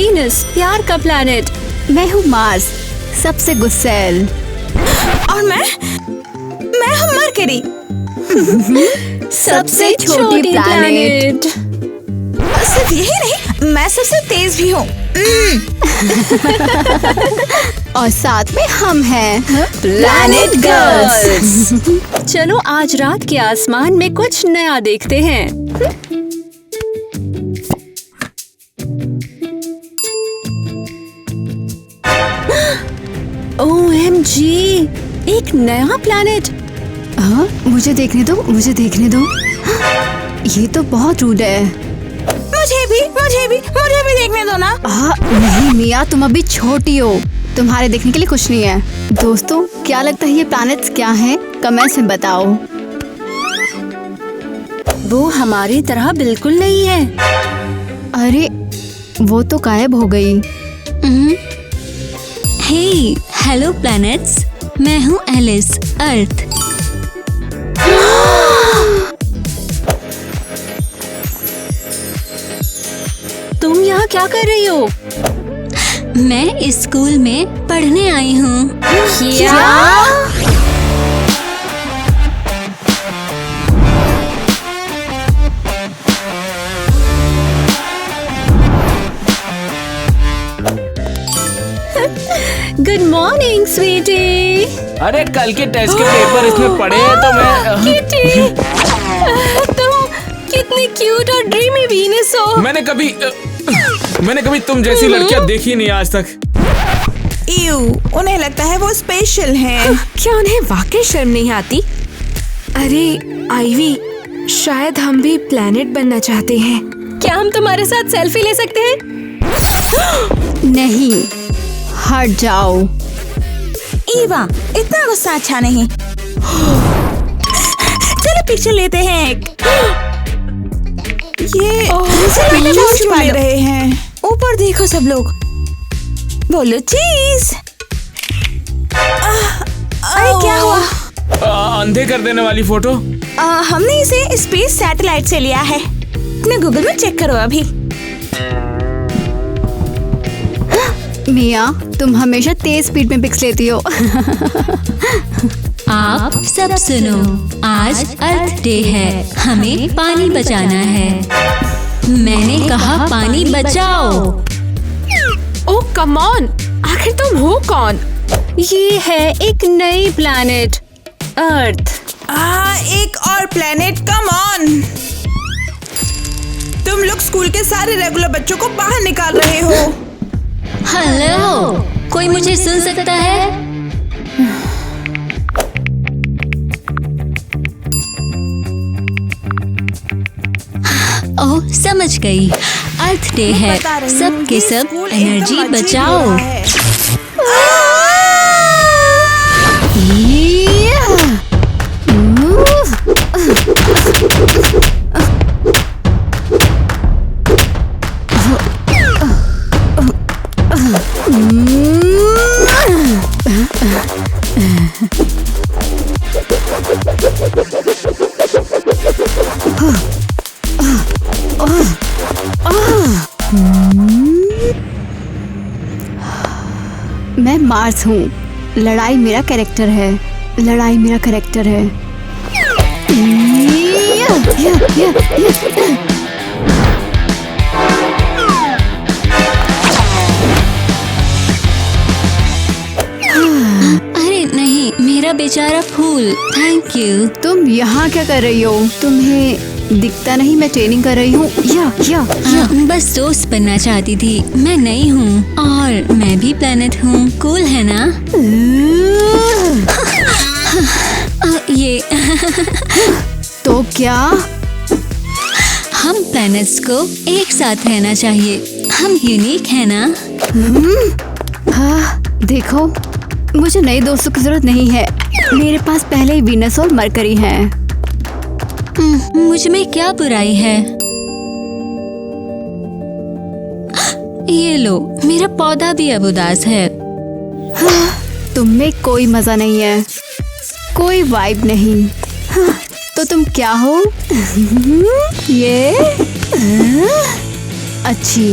Venus, प्यार का planet. मैं हूँ मार्स, सबसे गुस्सैल। और मैं हूँ मरकरी, सबसे छोटी प्लैनेट। सिर्फ यही नहीं, मैं सबसे तेज भी हूँ। और साथ में हम हैं प्लैनेट गर्ल्स। चलो आज रात के आसमान में कुछ नया देखते हैं। OMG, एक नया प्लैनेट। हाँ, मुझे देखने दो। ये तो बहुत रूड है। मुझे भी देखने दो ना। नहीं मिया, तुम अभी छोटी हो, तुम्हारे देखने के लिए कुछ नहीं है। दोस्तों, क्या लगता है ये प्लैनेट्स क्या हैं? कमेंट्स में बताओ। वो हमारी तरह बिल्कुल नहीं है। अरे वो तो गायब हो गई। हेलो प्लैनेट्स, मैं हूँ एलिस, अर्थ। तुम यहाँ क्या कर रही हो? मैं इस स्कूल में पढ़ने आई हूँ। क्या? Good morning sweetie. अरे कल के टेस्ट के पेपर इसमें पड़े हैं तो मैं किटी, तुम कितनी क्यूट और ड्रीमी वीनस हो। मैंने कभी तुम जैसी लड़कियां देखी नहीं आज तक। उन्हें लगता है वो स्पेशल हैं। क्या उन्हें वाकई शर्म नहीं आती? अरे आईवी, शायद हम भी प्लैनेट बनना चाहते हैं। क्या हम तुम्हारे साथ सेल्फी ले सकते हैं? नहीं, हट जाओ। ईवा, इतना गुस्सा अच्छा नहीं। चलो पिक्चर लेते हैं एक। ये छुपा ले रहे हैं। ऊपर देखो सब लोग, बोलो चीज। अरे क्या हुआ? अंधे कर देने वाली फोटो। हमने इसे स्पेस सैटेलाइट से लिया है। अपने गूगल में चेक करो अभी। मिया, तुम हमेशा तेज स्पीड में पिक्स लेती हो। आप सब सुनो, आज अर्थ डे है, हमें पानी बचाना है। मैंने कहा पानी बचाओ। ओह कम ऑन, आखिर तुम हो कौन? ये है एक नई प्लैनेट, अर्थ। एक और प्लेनेट, कम ऑन। तुम लोग स्कूल के सारे रेगुलर बच्चों को बाहर निकाल रहे हो। हेलो, कोई मुझे सुन सकता है? ओह समझ गई, अर्थ डे है, सब के सब एनर्जी बचाओ। मैं मार्स हूँ, लड़ाई मेरा कैरेक्टर है। अरे नहीं, मेरा बेचारा फूल, थैंक यू। तुम यहाँ क्या कर रही हो? तुम्हें दिखता नहीं मैं ट्रेनिंग कर रही हूँ। बस दोस्त बनना चाहती थी। मैं नई हूँ और मैं भी प्लैनेट हूँ, कूल है ना? ये तो क्या हम प्लैनेट्स को एक साथ रहना चाहिए, हम यूनिक है ना? हाँ, देखो, मुझे नए दोस्तों की जरूरत नहीं है। मेरे पास पहले ही वीनस और मरकरी हैं। मुझ में क्या बुराई है? ये लो, मेरा पौधा भी अब उदास है। तुम में कोई मजा नहीं है, कोई वाइब नहीं। तो तुम क्या हो? ये अच्छी।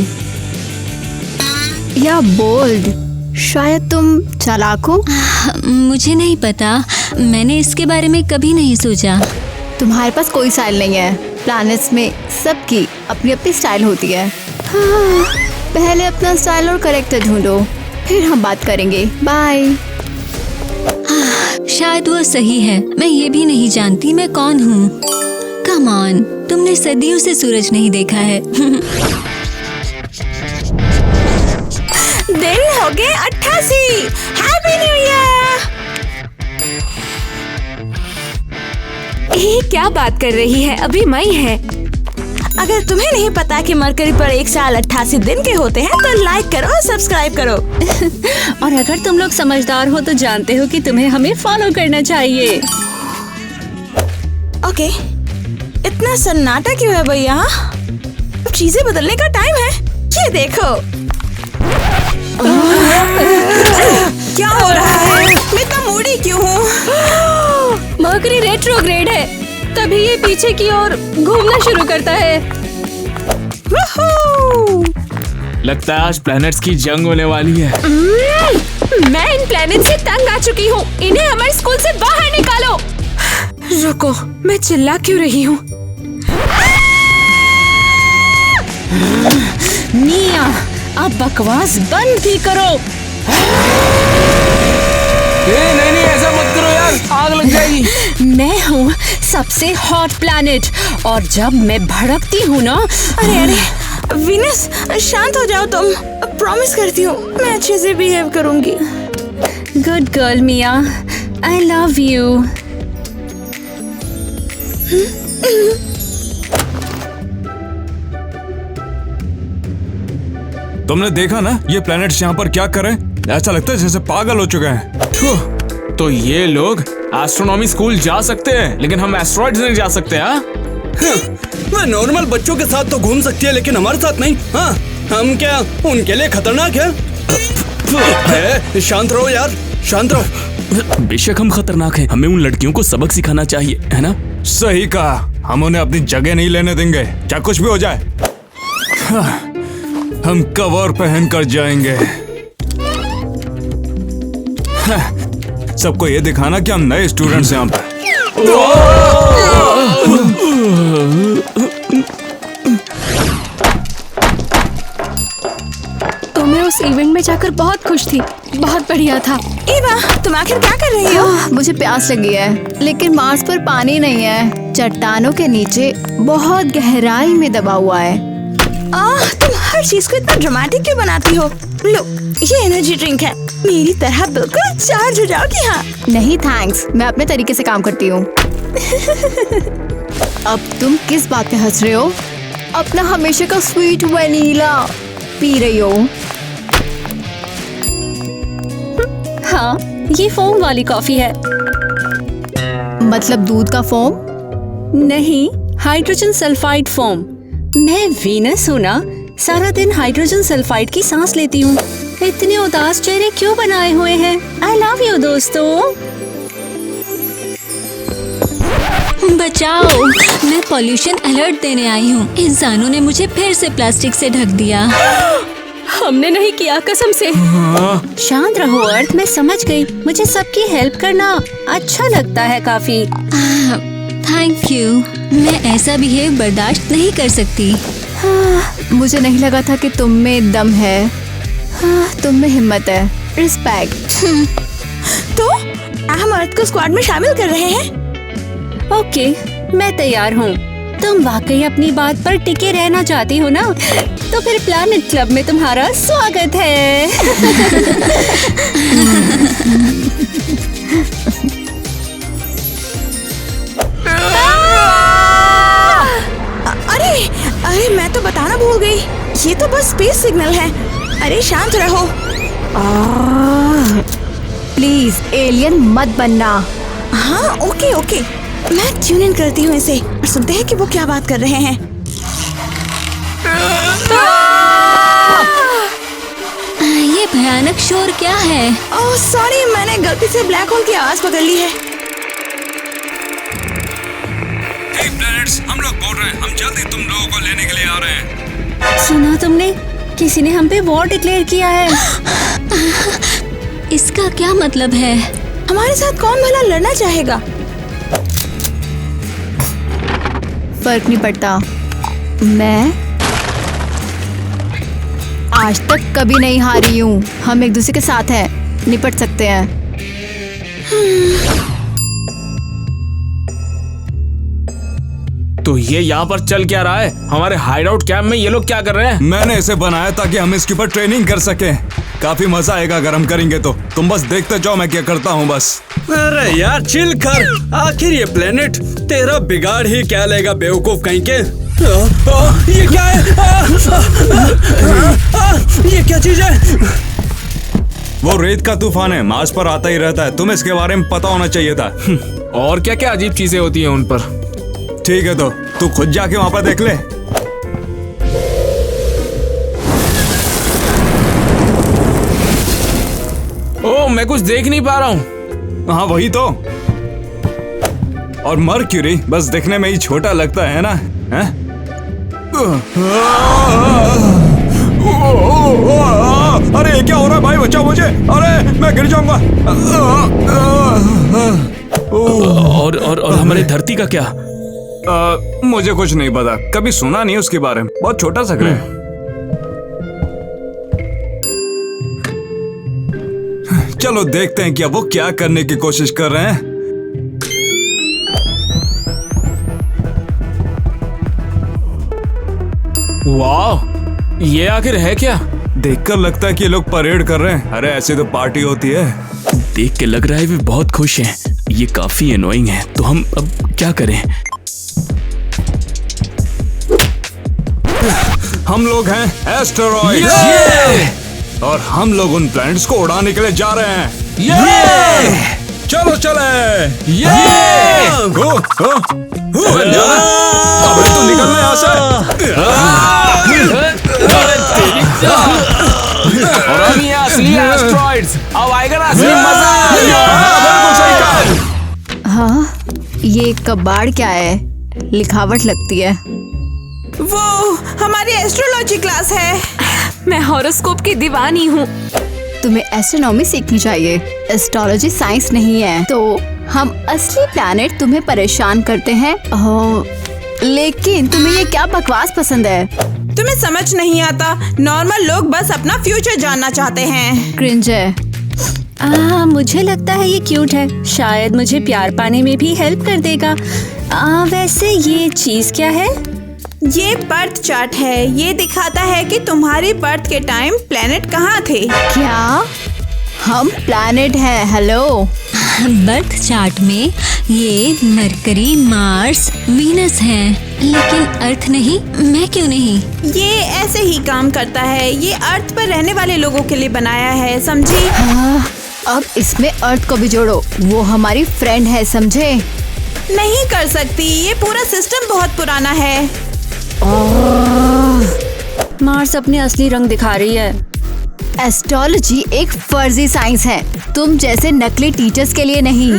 या बोल्ड? शायद तुम चालाक हो। मुझे नहीं पता, मैंने इसके बारे में कभी नहीं सोचा। तुम्हारे पास कोई स्टाइल नहीं है। प्लैनेट्स में सबकी अपनी अपनी स्टाइल होती है। हाँ, पहले अपना स्टाइल और कैरेक्टर ढूंढो, फिर हम बात करेंगे। बाय। शायद वो सही है, मैं ये भी नहीं जानती मैं कौन हूँ। कम ऑन, तुमने सदियों से सूरज नहीं देखा है। दिन हो गए 88। Happy new year. ये क्या बात कर रही है, अभी मई है। अगर तुम्हें नहीं पता कि मरकरी पर 1 साल 88 दिन के होते हैं तो लाइक करो और सब्सक्राइब करो। और अगर तुम लोग समझदार हो तो जानते हो कि तुम्हें हमें फॉलो करना चाहिए। ओके, इतना सन्नाटा क्यों है भैया? अब चीजें बदलने का टाइम है। ये देखो। क्या हो रहा है? मैं इतना मूडी क्यों हूँ? मरकरी रेट्रोग्रेड है, तभी ये पीछे की ओर घूमना शुरू करता है। लगता है आज प्लैनेट्स की जंग होने वाली है। मैं इन प्लेनेट से तंग आ चुकी हूँ, इन्हें हमारे स्कूल से बाहर निकालो। रुको, मैं चिल्ला क्यों रही हूँ? मिया, अब बकवास बंद भी करो। नहीं, ऐसा मत करो यार, आग लग जाएगी। मैं हूँ सबसे हॉट प्लैनेट, और जब मैं भड़कती हूँ ना। अरे वीनस, शांत हो जाओ तुम। प्रॉमिस करती हूँ मैं अच्छे से बिहेव करूंगी। Good girl Mia, I love you. तुमने देखा ना ये प्लैनेट्स यहाँ पर क्या कर रहे हैं? ऐसा लगता है जैसे पागल हो चुके हैं। तो ये लोग एस्ट्रोनॉमी स्कूल जा सकते हैं, लेकिन हम एस्ट्रॉइड्स नहीं जा सकते। हाँ, वह नॉर्मल बच्चों के साथ तो घूम सकती है, लेकिन हमारे साथ नहीं। हाँ, हम क्या उनके लिए खतरनाक है? शांत रहो यार, शांत रहो। बेशक हम खतरनाक हैं, हमें उन लड़कियों को सबक सिखाना चाहिए, है ना? सही कहा, हम उन्हें अपनी जगह नहीं लेने देंगे, चाहे कुछ भी हो जाए। हाँ, हम कवर पहन कर जाएंगे। हाँ, सबको ये दिखाना कि हम नए स्टूडेंट्स हैं यहाँ पर। तो मैं उस इवेंट में जाकर बहुत खुश थी, बहुत बढ़िया था। ईवा, तुम आखिर क्या कर रही हो? मुझे प्यास लगी है, लेकिन मार्स पर पानी नहीं है। चट्टानों के नीचे बहुत गहराई में दबा हुआ है। तुम हर चीज को इतना ड्रामेटिक क्यों बनाती हो? लो, ये एनर्जी ड्रिंक है, मेरी तरह बिल्कुल चार्ज हो जाओगी। हाँ, नहीं थैंक्स, मैं अपने तरीके से काम करती हूँ। अब तुम किस बात पे हंस रहे हो? अपना हमेशा का स्वीट वनीला पी रही हो। हाँ, ये फोम वाली कॉफी है। मतलब दूध का फोम? नहीं, हाइड्रोजन सल्फाइड फोम। मैं वीनस हूँ ना, सारा दिन हाइड्रोजन सल्फाइड की सांस लेती हूँ। इतने उदास चेहरे क्यों बनाए हुए हैं? आई लव यू दोस्तों। बचाओ, मैं पॉल्यूशन अलर्ट देने आई हूँ। इंसानों ने मुझे फिर से प्लास्टिक से ढक दिया। हमने नहीं किया, कसम से। शांत रहो अर्थ, मैं समझ गई। मुझे सबकी हेल्प करना अच्छा लगता है काफी। थैंक यू, मैं ऐसा बिहेव बर्दाश्त नहीं कर सकती। मुझे नहीं लगा था कि तुम में दम है। तुम में हिम्मत है। रिस्पेक्ट। तो हम अर्थ को स्क्वाड में शामिल कर रहे हैं। ओके, मैं तैयार हूँ। तुम वाकई अपनी बात पर टिके रहना चाहती हो ना? तो फिर प्लैनेट क्लब में तुम्हारा स्वागत है। अरे मैं तो बताना भूल गई, ये तो बस स्पेस सिग्नल है। अरे शांत रहो। प्लीज एलियन मत बनना। हाँ, ओके, मैं ट्यून इन करती हूँ इसे और सुनते हैं कि वो क्या बात कर रहे हैं। ये भयानक शोर क्या है? ओह सॉरी, मैंने गलती से ब्लैक होल की आवाज पकड़ ली है। हम लोग बोल रहे हैं, हम जल्दी तुम लोगों को लेने के लिए आ रहे हैं। सुना तुमने? किसी ने हम पे वॉर डिक्लेयर किया है। इसका क्या मतलब है? हमारे साथ कौन भला लड़ना चाहेगा? फर्क नहीं पड़ता, मैं आज तक कभी नहीं हारी हूँ। हम एक दूसरे के साथ हैं, निपट सकते हैं। तो ये यहाँ पर चल क्या रहा है? हमारे हाइडआउट कैंप में ये लोग क्या कर रहे हैं? मैंने इसे बनाया ताकि हम इसके ऊपर ट्रेनिंग कर सकें। काफी मजा आएगा अगर हम करेंगे तो। तुम बस देखते जाओ मैं क्या करता हूँ बस। अरे यार चिल कर, आखिर ये प्लेनेट तेरा बिगाड़ ही क्या लेगा बेवकूफ कहीं के। ये क्या है? ये क्या चीज है? वो रेत का तूफान है, मार्स पर आता ही रहता है। तुम्हें इसके बारे में पता होना चाहिए था। और क्या क्या अजीब चीजें होती हैं उन पर। ठीक है तो तू खुद जाके वहां पर देख ले। ओह, मैं कुछ देख नहीं पा रहा हूँ। हाँ वही तो। और मर्क्यूरी बस दिखने में ही छोटा लगता है ना? हैं? अरे क्या हो रहा है भाई? बचाओ मुझे, अरे मैं गिर जाऊंगा। और हमारी धरती का क्या? मुझे कुछ नहीं पता, कभी सुना नहीं उसके बारे में। बहुत छोटा सा ग्रह है। चलो देखते हैं कि अब वो क्या करने की कोशिश कर रहे हैं। वाह, ये आखिर है क्या? देखकर लगता है कि ये लोग परेड कर रहे हैं। अरे ऐसे तो पार्टी होती है। देख के लग रहा है वे बहुत खुश हैं। ये काफी एनोइंग है, तो हम अब क्या करें? हम लोग हैं एस्टेरॉइड और हम लोग उन प्लैनेट्स को उड़ाने के लिए जा रहे हैं। चलो चले। अबे तू निकलना यहाँ से। और हम ये असली एस्टेरॉइड्स, अब आएगा ना असली मजा। हाँ, ये कबाड़ क्या है? लिखावट लगती है। वो हमारी एस्ट्रोलॉजी क्लास है। मैं हॉरोस्कोप की दीवानी हूँ। तुम्हें एस्ट्रोनॉमी सीखनी चाहिए, एस्ट्रोलॉजी साइंस नहीं है। तो हम असली प्लैनेट तुम्हें परेशान करते हैं। लेकिन तुम्हें ये क्या बकवास पसंद है? तुम्हें समझ नहीं आता, नॉर्मल लोग बस अपना फ्यूचर जानना चाहते हैं। क्रिंज है। मुझे लगता है ये क्यूट है, शायद मुझे प्यार पाने में भी हेल्प कर देगा। वैसे ये चीज क्या है? ये बर्थ चार्ट है। ये दिखाता है कि तुम्हारी बर्थ के टाइम प्लेनेट कहाँ थे। क्या हम प्लैनेट हैं? हेलो, बर्थ चार्ट में ये मरकरी, मार्स, वीनस हैं, लेकिन अर्थ नहीं। मैं क्यों नहीं? ये ऐसे ही काम करता है। ये अर्थ पर रहने वाले लोगों के लिए बनाया है, समझी? अब इसमें अर्थ को भी जोड़ो, वो हमारी फ्रेंड है, समझे? नहीं कर सकती, ये पूरा सिस्टम बहुत पुराना है। मार्स अपने असली रंग दिखा रही है। एस्ट्रोलॉजी एक फर्जी साइंस है, तुम जैसे नकली टीचर्स के लिए नहीं।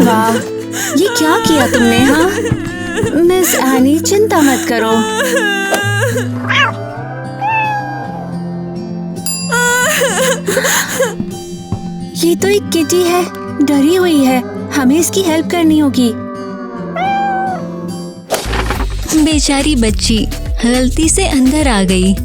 वाह, ये क्या किया तुमने? हाँ मिस एनी, चिंता मत करो। ये तो एक किटी है, डरी हुई है। हमें इसकी हेल्प करनी होगी। बेचारी बच्ची गलती से अंदर आ गई।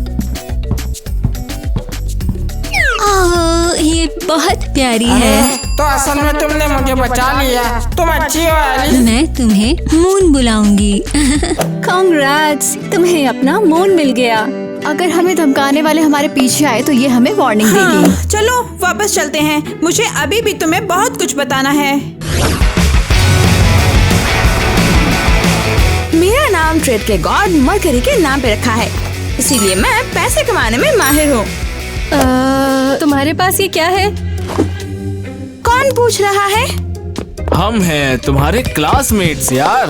ये बहुत प्यारी है। तो असल में तुमने मुझे बचा लिया। तुम अच्छी हो एलिस। मैं तुम्हें मून बुलाऊंगी। कांग्रेट्स, तुम्हें अपना मून मिल गया। अगर हमें धमकाने वाले हमारे पीछे आए तो ये हमें वार्निंग देगी। चलो वापस चलते हैं, मुझे अभी भी तुम्हें बहुत कुछ बताना है। मेरा नाम ट्रेड के गॉड मरकरी के नाम पे रखा है, इसीलिए मैं पैसे कमाने में माहिर हूँ। तुम्हारे पास ये क्या है? कौन पूछ रहा है? हम हैं तुम्हारे क्लासमेट्स यार।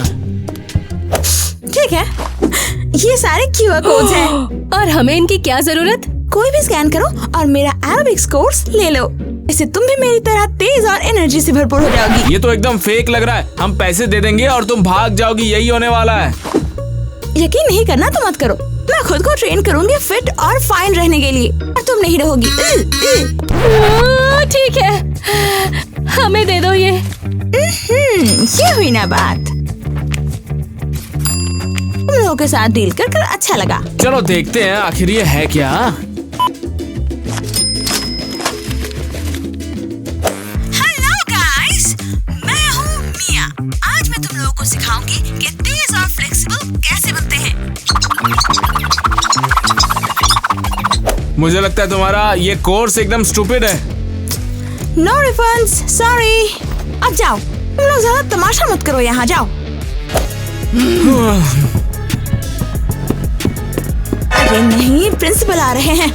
ठीक है, ये सारे QR कोड्स हैं। और हमें इनकी क्या जरूरत? कोई भी स्कैन करो और मेरा एरोबिक्स कोर्स ले लो। इससे तुम भी मेरी तरह तेज और एनर्जी से भरपूर हो जाओगी। ये तो एकदम फेक लग रहा है। हम पैसे दे देंगे और तुम भाग जाओगी, यही होने वाला है। यकीन नहीं करना तो मत करो। मैं खुद को ट्रेन करूंगी फिट और फाइन रहने के लिए, और तुम नहीं रहोगी। ठीक है, हमें दे दो ये हुई ना बात। तुम लोगों के साथ डील कर अच्छा लगा। चलो देखते हैं आखिर ये है क्या। हेलो गाइस, मैं हूँ मिया। आज मैं तुम लोगों को सिखाऊंगी कि तेज और फ्लेक्सिबल कैसे बनते हैं। मुझे लगता है तुम्हारा ये कोर्स एकदम स्टूपिड है। No refunds, sorry. अब जाओ, तुम लोग ज्यादा तमाशा मत करो, यहाँ जाओ। अरे नहीं, प्रिंसिपल आ रहे हैं।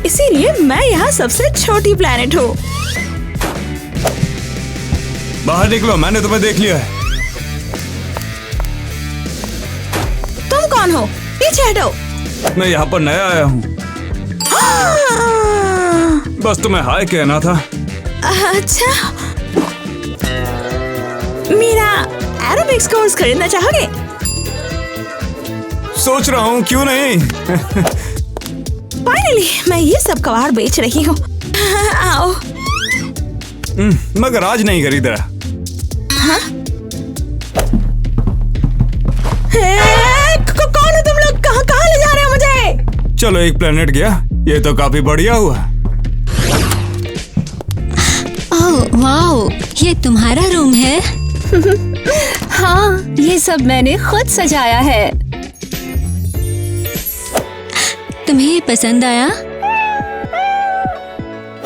इसीलिए मैं यहाँ सबसे छोटी प्लेनेट हूँ। बाहर निकलो, मैंने तुम्हें देख लिया है। तुम कौन हो? पीछे हटो। मैं यहाँ पर नया आया हूँ। बस तुम्हें हाय कहना था। अच्छा, मेरा एरोबिक्स कोर्स खरीदना चाहोगे? सोच रहा हूँ, क्यों नहीं। फाइनली मैं ये सब कबाड़ बेच रही हूँ। आओ। मगर आज नहीं खरीद रहा। हाँ? कौन हो तुम लोग? कहाँ ले जा रहे हो मुझे? चलो, एक प्लेनेट गया, ये तो काफी बढ़िया हुआ। ओह वाओ, ये तुम्हारा रूम है? हाँ, ये सब मैंने खुद सजाया है। तुम्हें ये पसंद आया?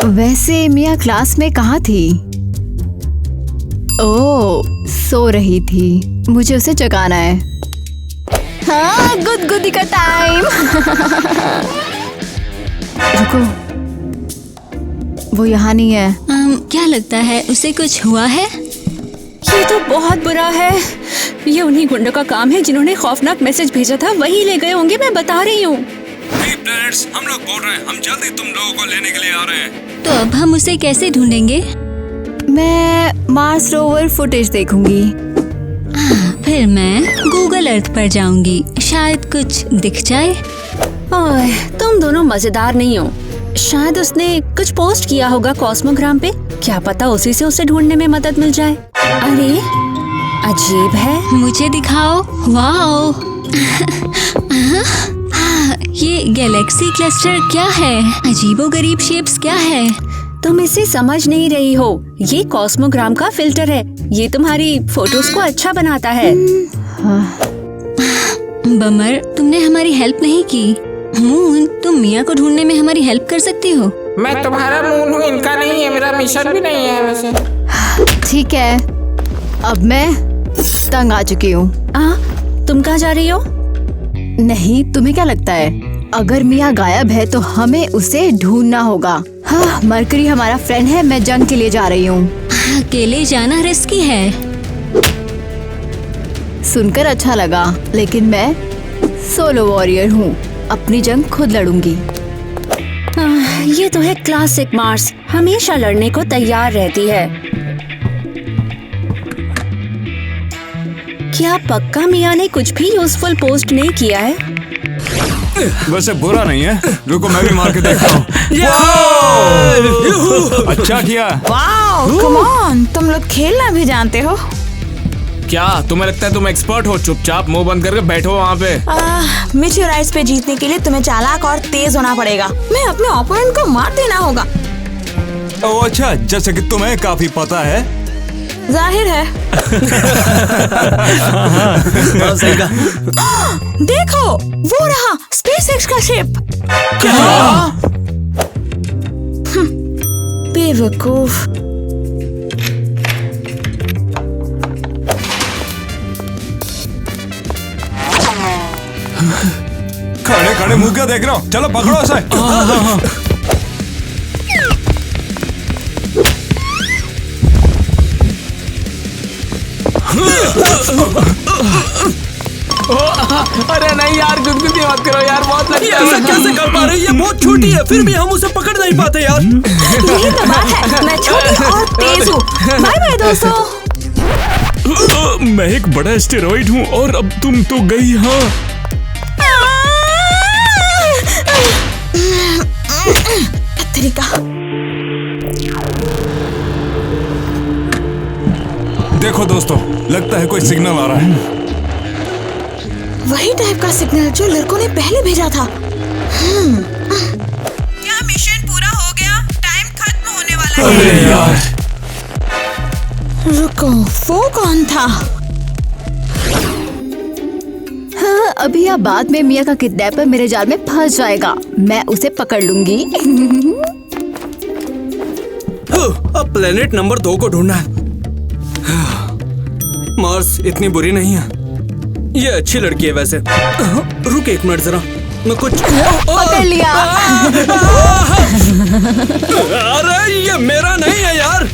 वैसे मिया क्लास में कहाँ थी? ओह, सो रही थी। मुझे उसे जगाना है। हाँ, गुदगुदी का टाइम। रुको, वो यहाँ नहीं है। क्या लगता है उसे कुछ हुआ है? ये तो बहुत बुरा है। ये उन्हीं गुंडों का काम है जिन्होंने खौफनाक मैसेज भेजा था, वही ले गए होंगे, मैं बता रही हूँ। हम लोग बोल रहे हैं, हम जल्दी तुम लोगों को लेने के लिए आ रहे हैं। तो अब हम उसे कैसे ढूंढेंगे? मैं मार्स रोवर फुटेज देखूंगी। फिर मैं गूगल अर्थ पर जाऊंगी, शायद कुछ दिख जाए। ओह, तुम दोनों मजेदार नहीं हो। शायद उसने कुछ पोस्ट किया होगा कॉस्मोग्राम पे, क्या पता उसी से उसे ढूंढने में मदद मिल जाए। अरे अजीब है। मुझे दिखाओ। वाओ। ये गैलेक्सी क्लस्टर क्या है? अजीबोगरीब शेप्स क्या है? तुम इसे समझ नहीं रही हो, ये कॉस्मोग्राम का फिल्टर है। ये तुम्हारी फोटोज को अच्छा बनाता है। बमर, तुमने हमारी हेल्प नहीं की। मून, तुम मिया को ढूंढने में हमारी हेल्प कर सकती हो। मैं तुम्हारा मून हूँ, इनका नहीं है। मेरा मिशन भी नहीं है वैसे। ठीक है, अब मैं तंग आ चुकी हूँ। तुम कहाँ जा रही हो? नहीं, तुम्हें क्या लगता है अगर मिया गायब है तो हमें उसे ढूंढना होगा। हाँ, मरकरी हमारा फ्रेंड है। मैं जंग के लिए जा रही हूँ। अकेले जाना रिस्की है। सुनकर अच्छा लगा, लेकिन मैं सोलो वॉरियर हूँ। अपनी जंग खुद लड़ूंगी। ये तो है क्लासिक मार्स, हमेशा लड़ने को तैयार रहती है। क्या पक्का मिया ने कुछ भी यूजफुल पोस्ट नहीं किया है? वैसे बुरा नहीं है, रुको मैं भी मार के देखता हूँ। अच्छा किया। वाओ, कम ऑन, तुम लोग खेलना भी जानते हो। क्या तुम्हें लगता है तुम एक्सपर्ट हो? चुपचाप मुंह बंद करके बैठो वहाँ पे। मीटियोराइट्स पे जीतने के लिए तुम्हें चालाक और तेज होना पड़ेगा। मैं अपने ओपोनेंट को मार देना होगा। ओह अच्छा, जैसे कि तुम्हें काफी पता है। जाहिर है। देखो, वो रहा स्पेसएक्स का शिप। क्या? बेवकूफ। खड़े खड़े मुंह क्या देख रहे हो? चलो पकड़ो उसे। अरे नहीं यार, गुदगुदी मत करो यार, बहुत लगता है। ऐसा कैसे कर पा रही है? बहुत छोटी है, फिर भी हम उसे पकड़ नहीं पाते यार। यही तो बात है, मैं छोटी और तेज हूँ। बाय बाय दोस्तों। मैं एक बड़ा एस्टेरॉइड हूँ और अब तुम तो गई। हाँ तरीका। देखो दोस्तों, लगता है कोई सिग्नल आ रहा है। वही टाइप का सिग्नल जो लड़कों ने पहले भेजा था। क्या मिशन पूरा हो गया? टाइम खत्म होने वाला है। अरे यार, रुको, वो कौन था? हाँ, अभी या बाद में मिया का किडनैपर मेरे जाल में फंस जाएगा। मैं उसे पकड़ लूंगी। अब प्लेनेट नंबर 2 को ढूंढना है। मार्स इतनी बुरी नहीं है, ये अच्छी लड़की है वैसे। रुक एक मिनट जरा, मैं कुछ पकड़ लिया। अरे ये मेरा नहीं है यार।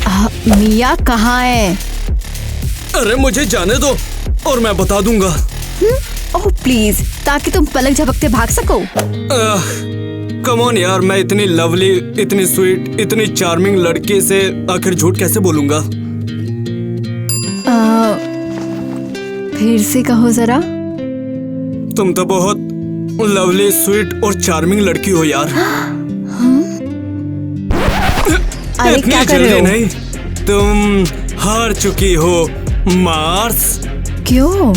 मिया कहाँ है? अरे मुझे जाने दो और मैं बता दूंगा। ओह प्लीज, ताकि तुम पलक झपकते भाग सको। कम ऑन यार, मैं इतनी लवली, इतनी स्वीट, इतनी चार्मिंग लड़की से आखिर झूठ कैसे बोलूंगा? फिर से कहो जरा। तुम तो बहुत लवली, स्वीट और चार्मिंग लड़की हो यार। अरे इतनी क्या कर रहे जल्दी हो? नहीं, तुम हार चुकी हो मार्स। क्यों?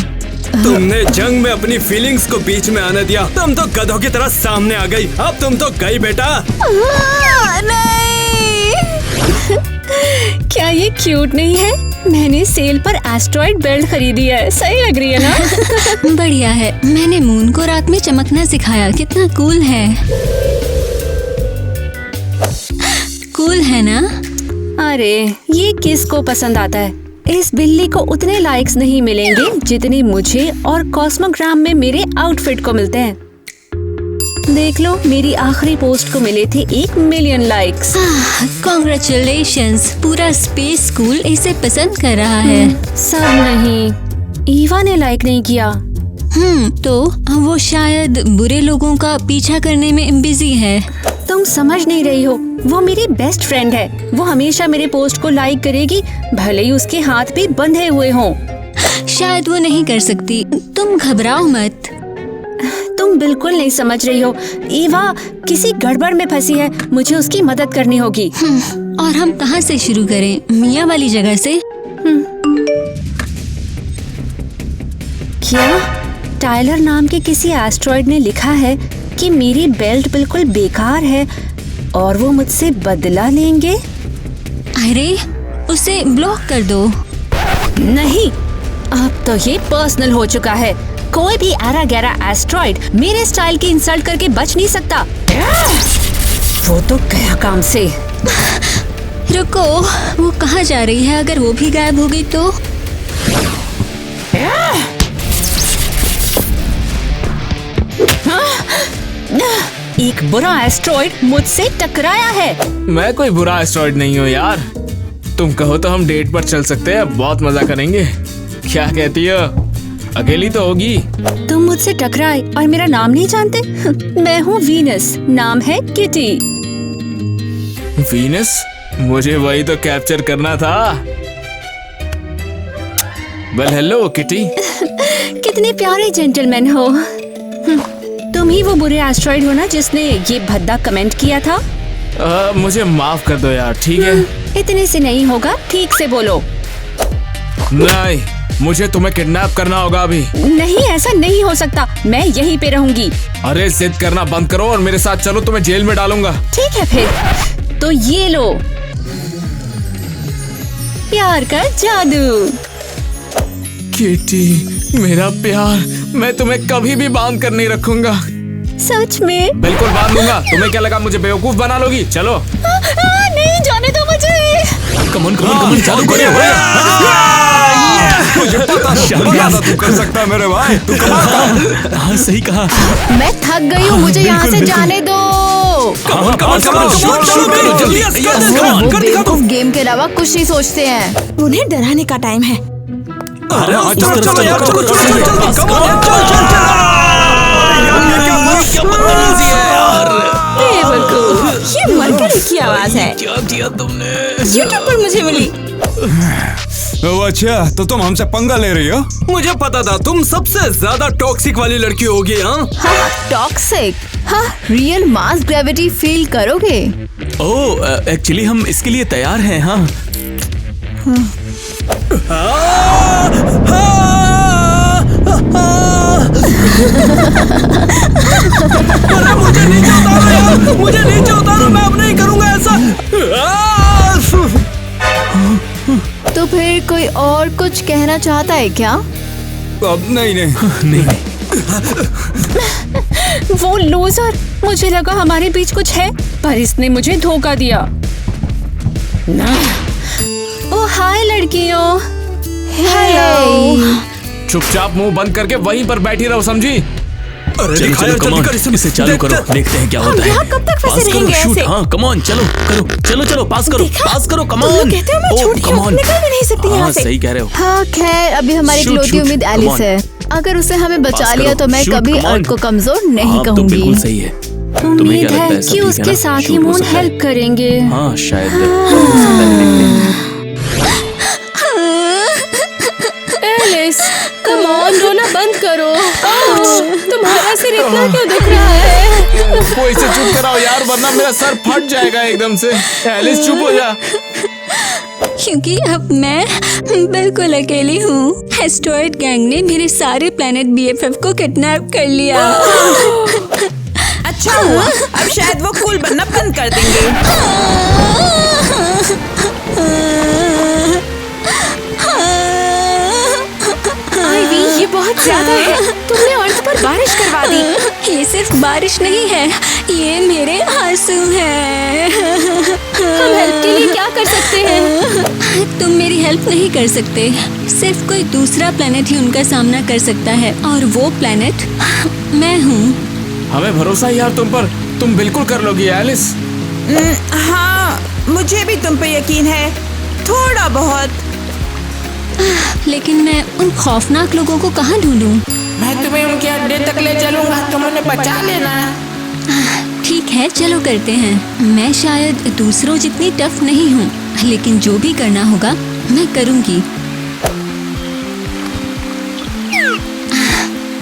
तुमने जंग में अपनी फीलिंग्स को बीच में आने दिया। तुम तो गधों की तरह सामने आ गई। अब तुम तो गई बेटा। नहीं। क्या ये क्यूट नहीं है? मैंने सेल पर एस्ट्रॉइड बेल्ट खरीदी है। सही लग रही है ना? बढ़िया है। मैंने मून को रात में चमकना सिखाया। कितना कूल है। कूल है ना? अरे ये किसको पसंद आता है? इस बिल्ली को उतने लाइक्स नहीं मिलेंगे जितने मुझे और कॉस्मोग्राम में मेरे आउटफिट को मिलते हैं। देख लो, मेरी आखिरी पोस्ट को मिले थे 1 मिलियन लाइक्स। कॉन्ग्रेचुलेशंस, पूरा स्पेस स्कूल इसे पसंद कर रहा है। सब नहीं, ईवा ने लाइक नहीं किया। तो वो शायद बुरे लोगों का पीछा करने में बिजी है। तुम समझ नहीं रही हो, वो मेरी बेस्ट फ्रेंड है। वो हमेशा मेरे पोस्ट को लाइक करेगी, भले ही उसके हाथ भी बंधे हुए हों। शायद वो नहीं कर सकती। तुम घबराओ मत। तुम बिल्कुल नहीं समझ रही हो। ईवा किसी गड़बड़ में फंसी है, मुझे उसकी मदद करनी होगी। और हम कहाँ से शुरू करें? मिया वाली जगह से? क्या टाइलर नाम के किसी एस्ट्रॉइड ने लिखा है कि मेरी बेल्ट बिल्कुल बेकार है और वो मुझसे बदला लेंगे? अरे उसे ब्लॉक कर दो। नहीं, अब तो ये पर्सनल हो चुका है। कोई भी एरा गैरा एस्ट्रॉइड मेरे स्टाइल की इंसल्ट करके बच नहीं सकता। वो तो गया काम से। रुको, वो कहाँ जा रही है? अगर वो भी गायब हो गई तो? एक बुरा एस्ट्रॉइड मुझसे टकराया है। मैं कोई बुरा एस्ट्रॉइड नहीं हूँ यार। तुम कहो तो हम डेट पर चल सकते हैं, बहुत मजा करेंगे। क्या कहती हो? अकेली तो होगी। तुम मुझसे टकराए और मेरा नाम नहीं जानते? मैं हूँ वीनस, नाम है किटी। वीनस? मुझे वही तो कैप्चर करना था। Well hello kitty. कितने प्यारे जेंटलमैन हो। तुम ही वो बुरे एस्ट्रॉइड हो ना जिसने ये भद्दा कमेंट किया था? मुझे माफ कर दो यार, ठीक है? इतने से नहीं होगा, ठीक से बोलो। नहीं, मुझे तुम्हें किडनैप करना होगा अभी। नहीं, ऐसा नहीं हो सकता। मैं यहीं पे रहूंगी। अरे जिद करना बंद करो और मेरे साथ चलो, तुम्हें जेल में डालूंगा। ठीक है फिर, तो ये लो प्यार का जादू। किटी मेरा प्यार, मैं तुम्हें कभी भी बांध कर नहीं रखूंगा। सच में? बिल्कुल बांध लूंगा। तुम्हें क्या लगा मुझे बेवकूफ बना लोगी? चलो। नहीं, जाने दो मुझे। कमन चालू करो। मुझे पता था तू कर सकता है मेरे भाई। तू कमाल। हाँ सही कहा। मैं थक गई हूँ, मुझे यहाँ से जाने दो। वो गेम के अलावा कुछ नहीं सोचते हैं। उन्हें डराने का टाइम है। अरे चलो यार, चलो ये मरकरी की आवाज है। क्या किया तुमने? यूट्यूब पर मुझे मिली। ओह अच्छा, तो तुम हमसे पंगा ले रही हो? मुझे पता था तुम सबसे ज्यादा टॉक्सिक वाली लड़की होगी। हाँ टॉक्सिक? हाँ, रियल मास ग्रेविटी फील करोगे? ओह एक्चुअली हम इसके लिए तैयार हैं। हाँ अरे मुझे नीचे उतारो यार, मुझे नीचे उतारो, मैं अब नहीं करूंगा ऐसा। तो फिर कोई और कुछ कहना चाहता है क्या? अब नहीं। वो लूजर, मुझे लगा हमारे बीच कुछ है, पर इसने मुझे धोखा दिया। ओ हाय लड़कियों। हेलो। चुपचाप मुंह बंद करके वहीं पर बैठी रहो, समझी? चलो चलो कमॉन, इसे चालू करो, देखते हैं क्या होता है। कब तक फंसे रहेंगे ऐसे? हाँ कमॉन, चलो पास करो कमॉन। तुम लोग कहते हो मैं छूट गई हूँ, निकल भी नहीं सकती यहाँ से। सही कह रहे हो। हाँ खैर, अभी हमारी Shoot, इकलौती shoot, उम्मीद come एलिस on. है। अगर उसे हमें बचा पास लिया करो, तो मैं shoot, कभी come on. अर्थ को कमजोर नहीं हाँ, तो कहूंगी। बिल्कुल सही है। तुम्हें उम्मीद क्या लगता है है सब कि ठीक है उसके ना? साथ ही Shoot हो मून सकता है। हेल्प करेंगे। हाँ शायद हो सकता है, देखते हैं। एलिस, कम ऑन, रोना बंद करो। तुम्हारा सिर इतना क्यों दुख रहा है? कोई से चुप कराओ यार, वरना मेरा सर फट जाएगा एकदम से। एलिस चुप हो जा। क्योंकि अब मैं बिल्कुल अकेली हूँ। एस्टेरॉयड गैंग ने मेरे सारे प्लेनेट BFF को किडनैप कर लिया। अच्छा हुआ, अब शायद वो कूल बनना बंद कर देंगे। आईवी, ये बहुत ज्यादा है। तुमने अर्थ पर बारिश करवा दी। ये सिर्फ बारिश नहीं है, ये मेरे आंसू हैं। हम हेल्प के लिए क्या कर सकते हैं? तुम मेरी हेल्प नहीं कर सकते। सिर्फ कोई दूसरा प्लेनेट ही उनका सामना कर सकता है, और वो प्लेनेट मैं हूँ। हमें भरोसा है यार तुम पर, तुम बिल्कुल कर लोगी एलिस। हाँ, मुझे भी तुम पे यकीन है, थोड़ा बहुत। लेकिन मैं उन खौफनाक लोगों को कहाँ ढूंढूं? मैं तुम्हें उनके अड्डे तक ले चलूंगा, तुम उन्हें बचा लेना। ठीक है, चलो करते हैं। मैं शायद दूसरों जितनी टफ नहीं हूँ, लेकिन जो भी करना होगा मैं करूँगी।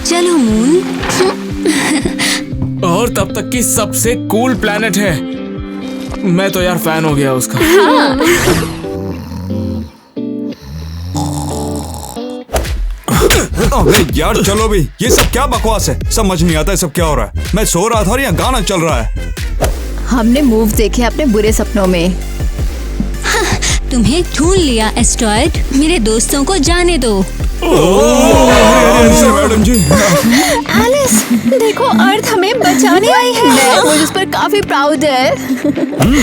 चलो मून। और तब तक की सबसे कूल प्लेनेट है। मैं तो यार फैन हो गया उसका। अबे यार चलो भी, ये सब क्या बकवास है, समझ नहीं आता है सब क्या हो रहा है। मैं सो रहा था और यहाँ गाना चल रहा है। हमने मूव देखे अपने बुरे सपनों में। तुम्हें ढूंढ लिया एस्टेरॉयड, मेरे दोस्तों को जाने दो। मैडम जी, एलिस, देखो अर्थ हमें बचाने आई है। मुझे उस पर काफी प्राउड है।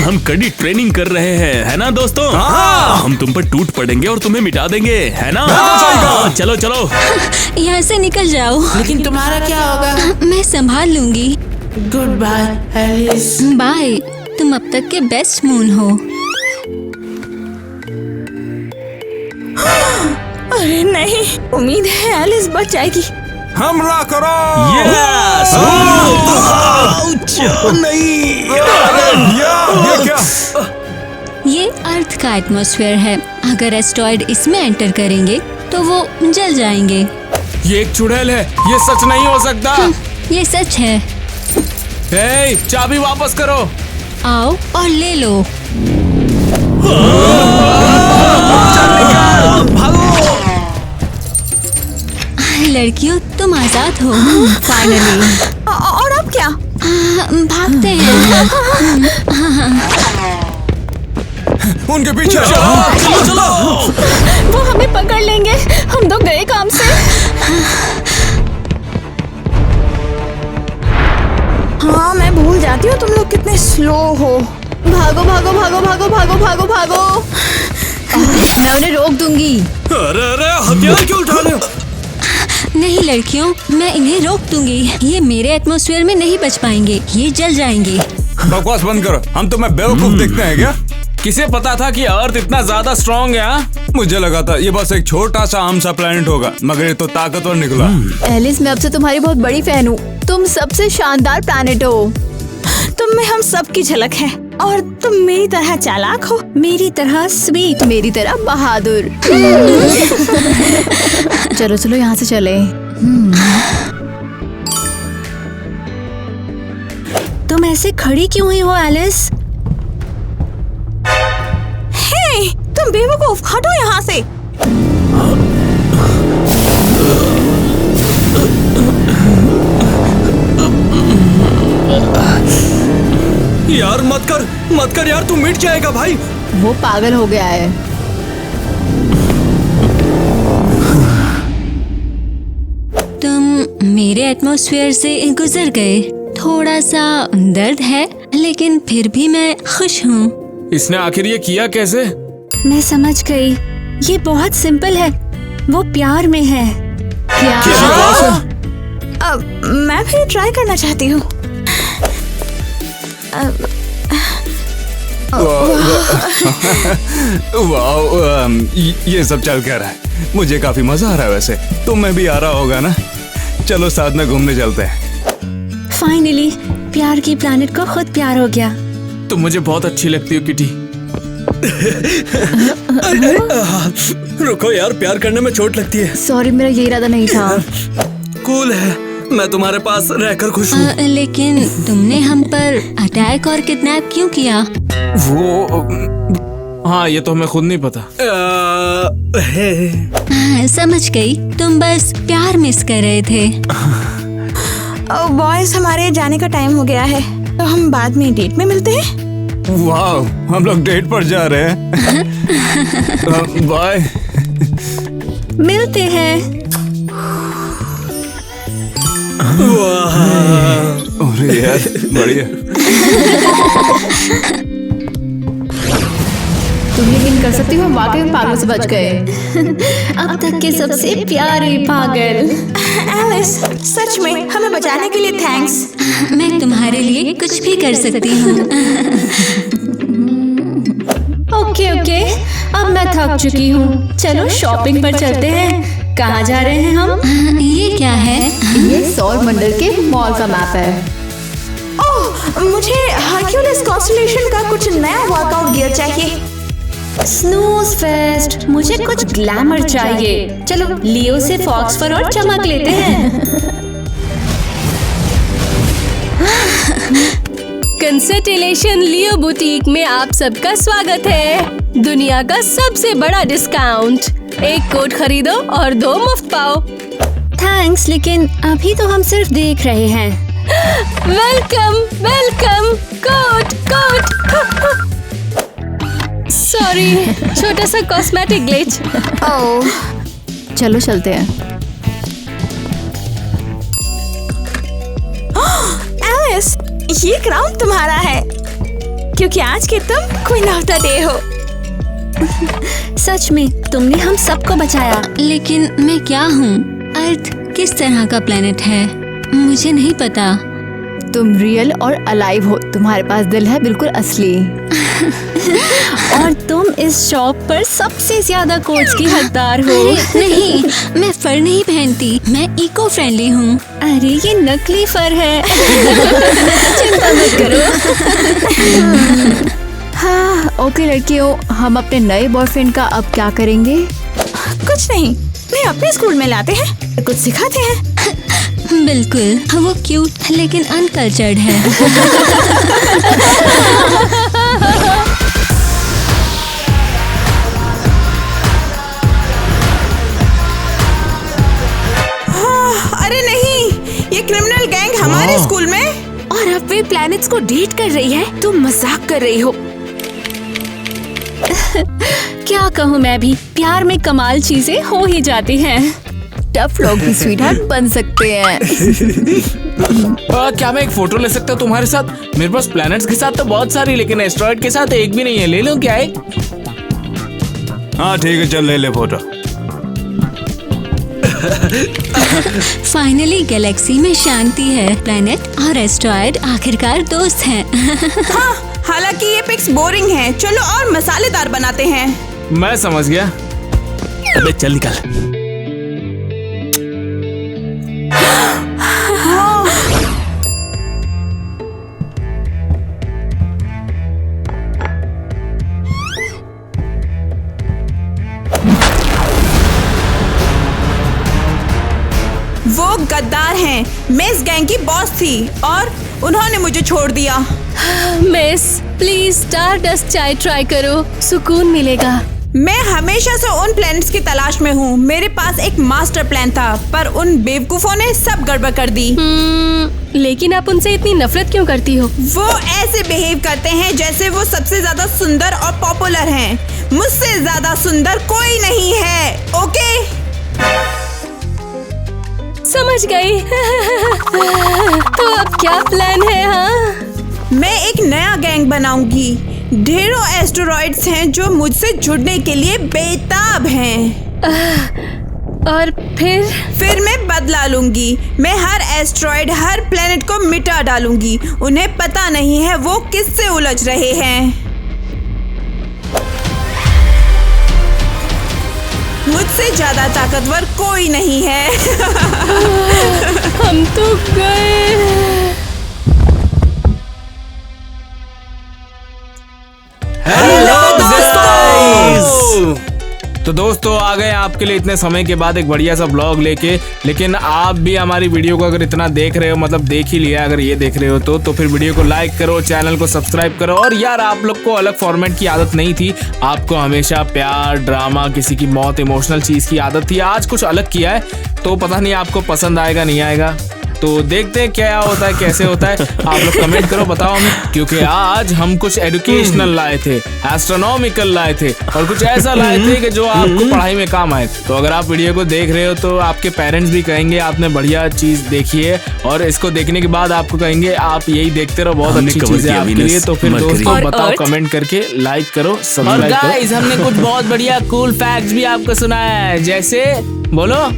हम कड़ी ट्रेनिंग कर रहे हैं, है ना दोस्तों? हम तुम पर टूट पड़ेंगे और तुम्हें मिटा देंगे, है ना? चलो चलो यहाँ से निकल जाओ। लेकिन तुम्हारा क्या होगा? मैं संभाल लूंगी। Good bye Alice. बाय, तुम अब तक के बेस्ट मून हो। अरे नहीं, उम्मीद है एलिस बच जाएगी। हमला करो। नहीं, ये क्या? ये अर्थ का एटमॉस्फेयर है। अगर एस्टेरॉयड इसमें एंटर करेंगे तो वो जल जाएंगे। ये एक चुड़ैल है, ये सच नहीं हो सकता। ये सच है। हे, चाबी वापस करो। आओ और ले लो। लड़कियों, तुम आजाद हो। फाइनली। और अब क्या? भागते हैं। उनके पीछे। वो हमें पकड़ लेंगे, हम तो गए काम से। हाँ, मैं भूल जाती हूँ तुम लोग कितने स्लो हो। भागो भागो भागो भागो भागो भागो भागो। मैं उन्हें रोक दूंगी। अरे हथियार क्यों उठा रहे हो? नहीं लड़कियों, मैं इन्हें रोक दूंगी। ये मेरे एटमॉस्फेयर में नहीं बच पाएंगे, ये जल जाएंगे। बकवास बंद करो, हम तुम्हें बेवकूफ दिखते हैं क्या? किसे पता था कि अर्थ इतना ज्यादा स्ट्रॉन्ग है? हाँ? मुझे लगा था ये बस एक छोटा सा आम सा प्लेनेट होगा, मगर ये तो ताकतवर निकला। एलिस, मैं अब से तुम्हारी बहुत बड़ी फैन हूँ। तुम सबसे शानदार प्लेनेट हो। तुम में हम सब की झलक है। और तुम मेरी तरह चालाक हो। मेरी तरह स्वीट। मेरी तरह बहादुर। चलो चलो यहाँ से चले। तुम ऐसे खड़ी क्यों हुई हो एलिस? हे, तुम बेवकूफ, हटो यहाँ से। यार मत कर यार, तू मिट जाएगा भाई। वो पागल हो गया है। तुम मेरे एटमॉस्फेयर से गुजर गए। थोड़ा सा दर्द है, लेकिन फिर भी मैं खुश हूँ। इसने आखिर ये किया कैसे? मैं समझ गई, ये बहुत सिंपल है। वो प्यार में है। क्या? मैं भी ट्राई करना चाहती हूँ। वाह, ये सब चल क्या रहा है? मुझे काफी मजा आ रहा है। वैसे तुम्हें भी आ रहा होगा ना? चलो साथ में घूमने चलते हैं। फाइनली प्यार की प्लैनेट को खुद प्यार हो गया। तुम मुझे बहुत अच्छी लगती हो किटी। रुको यार, प्यार करने में चोट लगती है। सॉरी, मेरा ये इरादा नहीं था। कूल है, मैं तुम्हारे पास रहकर खुश हूँ। लेकिन तुमने हम पर अटैक और किडनैप क्यों किया? वो हाँ, ये तो हमें खुद नहीं पता। समझ गई, तुम बस प्यार मिस कर रहे थे। बॉयज, हमारे जाने का टाइम हो गया है, तो हम बाद में डेट में मिलते हैं। वाह, हम लोग डेट पर जा रहे हैं। बाय। मिलते हैं। अरे यार, बढ़िया। तुम यकीन कर सकती हो, वाकई में पागल से बच गए। अब तक के सबसे प्यारे पागल। एलिस, सच में हमें बचाने के लिए थैंक्स। मैं तुम्हारे लिए कुछ भी कर सकती हूँ। ओके, अब मैं थक चुकी हूँ। चलो शॉपिंग पर चलते हैं। कहाँ जा रहे हैं हम? ये क्या है? ये सौर मंडल के मॉल का मैप है। ओह, मुझे हरक्यूलिस कॉन्स्टेलेशन का कुछ नया वर्कआउट गियर चाहिए। Snooze fest. मुझे कुछ ग्लैमर चाहिए। चलो लियो से फॉक्स फर और चमक लेते हैं। कंसल्टेशन लियो बुटीक में आप सबका स्वागत है। दुनिया का सबसे बड़ा डिस्काउंट। एक कोट खरीदो और 2 मुफ्त पाओ। थैंक्स, लेकिन अभी तो हम सिर्फ देख रहे हैं। Welcome coat. सॉरी, छोटा सा कॉस्मेटिक ग्लिच। ओह, चलो चलते हैं। एलिस, ये क्राउन तुम्हारा है, क्योंकि आज के तुम क्वीन ऑफ द डे हो। सच में तुमने हम सबको बचाया। लेकिन मैं क्या हूँ? अर्थ किस तरह का प्लेनेट है? मुझे नहीं पता। तुम रियल और अलाइव हो। तुम्हारे पास दिल है, बिल्कुल असली। और तुम इस शॉप पर सबसे ज्यादा कोट्स की हकदार हो। नहीं, मैं फर नहीं पहनती। मैं इको फ्रेंडली हूँ। अरे ये नकली फर है। चिंता मत करो। हाँ, ओके लड़कियों, हम अपने नए बॉयफ्रेंड का अब क्या करेंगे? कुछ नहीं, मैं अपने स्कूल में लाते हैं, कुछ सिखाते हैं। बिल्कुल, वो क्यूट लेकिन अनकल्चर्ड है। अरे नहीं, ये क्रिमिनल गैंग हमारे स्कूल में। और अब वे प्लैनेट्स को डेट कर रही है। तुम मजाक कर रही हो। क्या कहूँ मैं भी, प्यार में कमाल चीजें हो ही जाती हैं। टफ लोग भी स्वीटहार्ट बन सकते हैं। क्या मैं एक फोटो ले सकता हूँ तुम्हारे साथ? मेरे पास प्लैनेट्स के साथ तो बहुत सारी, लेकिन एस्ट्रॉइड के साथ एक भी नहीं है। ले लो क्या है? हाँ ठीक है, चल ले फोटो। फाइनली गैलेक्सी में शांति है। प्लैनेट और एस्ट्रॉइड आखिरकार दोस्त हैं। हाँ, हालांकि ये पिक्स बोरिंग हैं। चलो और मसालेदार बनाते हैं। मैं समझ गया। अबे चल निकल। गद्दार हैं। मैं इस गैंग की बॉस थी और उन्होंने मुझे छोड़ दिया। मिस प्लीज स्टारडस्ट चाय ट्राई करो, सुकून मिलेगा। मैं हमेशा से उन प्लैनेट्स की तलाश में हूँ। मेरे पास एक मास्टर प्लान था पर उन बेवकूफों ने सब गड़बड़ कर दी। लेकिन आप उनसे इतनी नफरत क्यों करती हो? वो ऐसे बिहेव करते हैं जैसे वो सबसे ज्यादा सुंदर और पॉपुलर हैं। मुझसे ज्यादा सुंदर कोई नहीं है। ओके समझ गई। तो अब क्या प्लान है? हाँ, मैं एक नया गैंग बनाऊंगी। ढेरों एस्टेरॉइड्स हैं जो मुझसे जुड़ने के लिए बेताब हैं। और फिर मैं बदला लूंगी। मैं हर एस्टेरॉइड, हर प्लेनेट को मिटा डालूंगी। उन्हें पता नहीं है वो किससे उलझ रहे हैं। मुझसे ज्यादा ताकतवर कोई नहीं है। हम तो गए। हेलो तो दोस्तों आ गए आपके लिए इतने समय के बाद एक बढ़िया सा ब्लॉग लेके। लेकिन आप भी हमारी वीडियो को अगर इतना देख रहे हो, मतलब देख ही लिया, अगर ये देख रहे हो तो फिर वीडियो को लाइक करो, चैनल को सब्सक्राइब करो। और यार आप लोग को अलग फॉर्मेट की आदत नहीं थी, आपको हमेशा प्यार, ड्रामा, किसी की मौत, इमोशनल चीज की आदत थी। आज कुछ अलग किया है तो पता नहीं आपको पसंद आएगा नहीं आएगा, तो देखते हैं क्या होता है, कैसे होता है। आप लोग कमेंट करो, बताओ हमें, क्योंकि आज हम कुछ एजुकेशनल लाए थे, एस्ट्रोनॉमिकल लाए थे और कुछ ऐसा लाए थे कि जो आपको पढ़ाई में काम आए। तो अगर आप वीडियो को देख रहे हो तो आपके पेरेंट्स भी कहेंगे आपने बढ़िया चीज देखी है, और इसको देखने के बाद आपको कहेंगे आप यही देखते रहो, बहुत अच्छी चीज है आपके लिए। तो फिर दोस्तों बताओ, कमेंट करके लाइक करो, सब्सक्राइब करो। गाइस हमने कुछ बहुत बढ़िया कूल फैक्ट्स भी आपको सुनाया है। जैसे बोलो,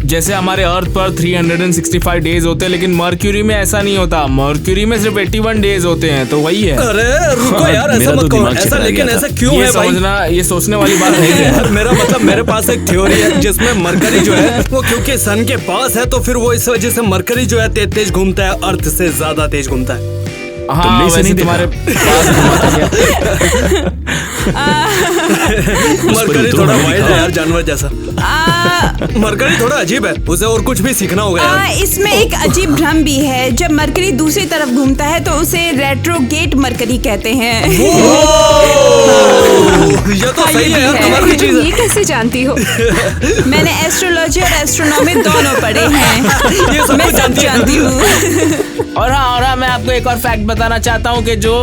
जैसे हमारे अर्थ पर 365 डेज होते हैं, लेकिन मर्क्यूरी में ऐसा नहीं होता। मर्क्यूरी में सिर्फ 81 डेज होते हैं, तो वही है। अरे रुको यार, ऐसा मत कहो। ऐसा लेकिन ऐसा क्यों है भाई? समझना, ये सोचने वाली बात नहीं है। मेरा मतलब मेरे पास एक थ्योरी है जिसमें मरकरी जो है वो क्योंकि सन के पास है, तो फिर वो इस वजह से मरकरी जो है तेज घूमता है, अर्थ से ज्यादा तेज घूमता है। हाँ, वैसे तुम्हारे पास मरकरी थोड़ा वाइल्ड है यार, जानवर जैसा। मरकरी थोड़ा अजीब है, उसे और कुछ भी सीखना होगा यार। इसमें एक अजीब भ्रम भी है। जब मरकरी दूसरी तरफ घूमता है तो उसे रेट्रोगेट मरकरी कहते हैं। ये तो सही है यार, कमाल की चीज है। ये कैसे जानती हो? मैंने एस्ट्रोलॉजी और एस्ट्रोनॉमी दोनों पढ़े हैं। ये सब मैं सब जानती हूँ। और हाँ, मैं आपको एक और फैक्ट बताना चाहता हूँ कि जो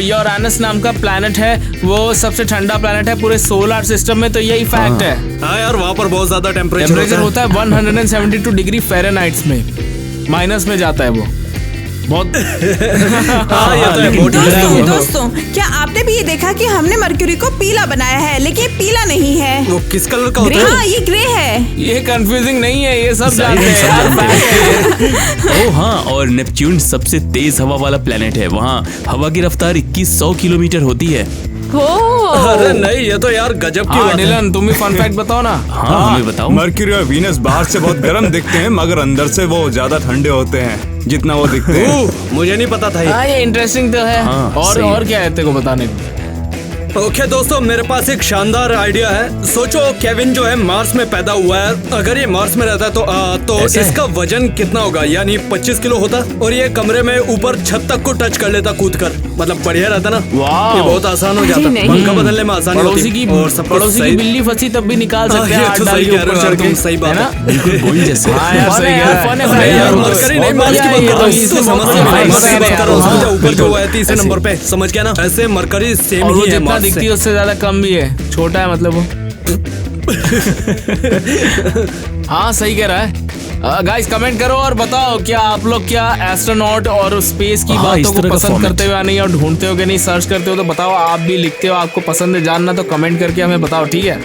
यूरेनस नाम का प्लैनेट है वो सबसे ठंडा प्लैनेट है पूरे सोलर सिस्टम में, तो यही फैक्ट है। हाँ यार, वहाँ पर बहुत ज्यादा टेम्परेचर होता है 172 डिग्री फ़ारेनहाइट में, माइनस में जाता है वो बहुत। हाँ, ये तो है। दोस्तों क्या आपने भी ये देखा कि हमने मरक्यूरी को पीला बनाया है, लेकिन ये पीला नहीं है। वो किस कलर का होता है? हाँ, ये ग्रे है। ये कंफ्यूजिंग नहीं है, ये सब जानते हैं। ओह हाँ, और नेपच्यून सबसे तेज हवा वाला प्लेनेट है। वहाँ हवा की रफ्तार 2100 किलोमीटर होती है। अरे नहीं, ये तो यार गजब की बात है। नीलन, तुम भी फन फैक्ट बताओ ना। हाँ, हमें बताओ। मरक्यूरी और वीनस बाहर से बहुत गर्म दिखते हैं, मगर अंदर से वो ज्यादा ठंडे होते हैं जितना वो दिखते हैं। मुझे नहीं पता था ये इंटरेस्टिंग तो है। हाँ, और क्या है तेरे को बताने को? ओके दोस्तों, मेरे पास एक शानदार आइडिया है। सोचो केविन जो है मार्स में पैदा हुआ है। अगर ये मार्स में रहता तो इसका वजन कितना होगा? यानी 25 किलो होता, और ये कमरे में ऊपर छत तक को टच कर लेता कूद कर। मतलब बढ़िया रहता ना। वाह, ये बहुत आसान हो जाता, पंखा बदलने में आसानी होती। और सब पड़ोसी की बिल्ली फंसी तब भी निकाल सकते हैं। ये तो सही कह रहे हो यार, तुम सही बात है। बिल्कुल गोल जैसे। ऊपर जो है 30 नंबर पे, समझ गया ना? ऐसे मरकरी सेम ही है, मार्स दिखती है उससे ज्यादा कम भी है, छोटा है मतलब वो। हाँ सही कह रहा है। गाइस कमेंट करो और बताओ, क्या आप लोग क्या एस्ट्रोनॉट और स्पेस की बातों को पसंद करते हो या नहीं, और ढूंढते हो कि नहीं, सर्च करते हो तो बताओ। आप भी लिखते हो, आपको पसंद है जानना, तो कमेंट करके हमें बताओ, ठीक है?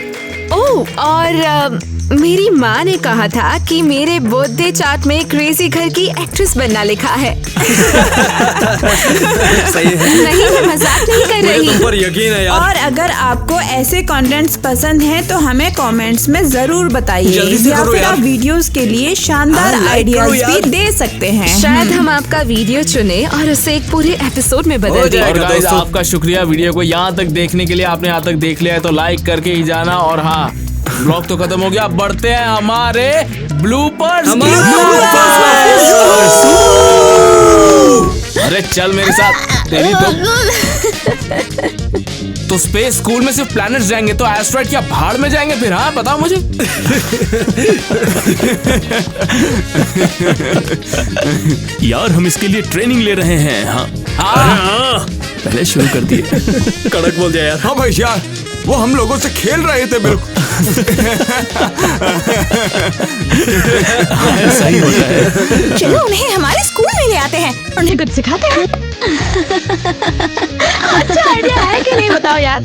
ओह, और मेरी माँ ने कहा था कि मेरे बर्थडे चार्ट में क्रेजी घर की एक्ट्रेस बनना लिखा है। सही है। नहीं, मैं मजाक नहीं कर रही। तुम पर यकीन है यार। और अगर आपको ऐसे कंटेंट्स पसंद हैं तो हमें कमेंट्स में जरूर बताइए, या फिर आप वीडियोस के लिए शानदार आइडियाज भी दे सकते हैं। शायद हम आपका वीडियो चुने और उसे एक पूरे एपिसोड में बदल दें। और गाइस आपका शुक्रिया वीडियो को यहाँ तक देखने के लिए। आपने यहाँ तक देख लिया है तो लाइक करके ही जाना। और हाँ, ब्लॉग तो खत्म हो गया, बढ़ते हैं हमारे ब्लूपर्स। अरे चल मेरे साथ, तेरी तो स्पेस स्कूल में सिर्फ प्लैनेट्स जाएंगे तो एस्ट्रॉइड क्या भाड़ में जाएंगे फिर? हाँ बताओ मुझे। यार हम इसके लिए ट्रेनिंग ले रहे हैं। हाँ हाँ पहले शुरू कर दिए। कड़क बोल दिया यार। हाँ भाई यार, वो हम लोगों से खेल रहे थे बिल्कुल। सही होता है। चलो उन्हें हमारे स्कूल में ले आते हैं, उन्हें कुछ सिखाते हैं। अच्छा आइडिया है कि नहीं बताओ यार।